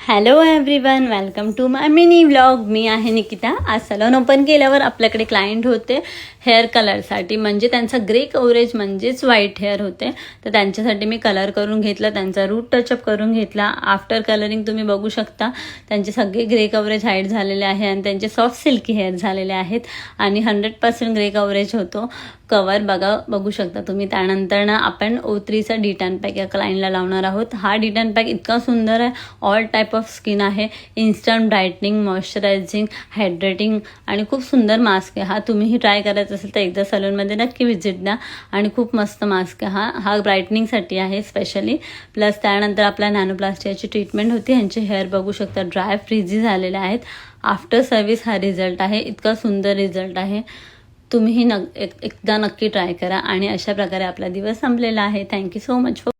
Hello everyone, welcome to my mini vlog. मी आहे निकिता. आज salon open केल्यावर आपल्याकडे क्लायंट होते हेअर कलरसाठी, म्हणजे त्यांचा ग्रे कव्हरेज म्हणजेच व्हाईट हेअर होते. तर त्यांच्यासाठी मी कलर करून घेतला, त्यांचा रूट टचअप करून घेतला. आफ्टर कलरिंग तुम्ही बघू शकता त्यांचे सगळे ग्रे कव्हरेज हाईड झालेले आहे आणि त्यांचे सॉफ्ट सिल्की हेअर झालेले आहेत आणि 100% ग्रे कव्हरेज होतो. कवर बघू शकता तुम्ही. त्यानंतर ना आपण O3चा डिटॅन पॅक या क्लायंटला लावणार आहोत. हा डिटॅन पॅक इतका सुंदर आहे, ऑल टाईप ऑफ स्किन आहे. इन्स्टंट ब्राईटनिंग, मॉइश्चरायझिंग, हायड्रेटिंग आणि खूप सुंदर मास्क आहे. हा तुम्हीही ट्राय करायचा असेल तर एकदा सलूनमध्ये नक्की व्हिजिट द्या. आणि खूप मस्त मास्क आहे हा ब्राईटनिंगसाठी आहे स्पेशली. प्लस त्यानंतर आपल्या नॅनोप्लास्टियाची ट्रीटमेंट होती. ह्यांचे हेअर बघू शकता ड्राय फ्रीझी झालेले आहेत. आफ्टर सर्व्हिस हा रिझल्ट आहे. इतका सुंदर रिझल्ट आहे. तुम्हीही एकदा नक्की ट्राय करा. आणि अशा प्रकारे आपला दिवस संपलेला आहे. Thank you so much for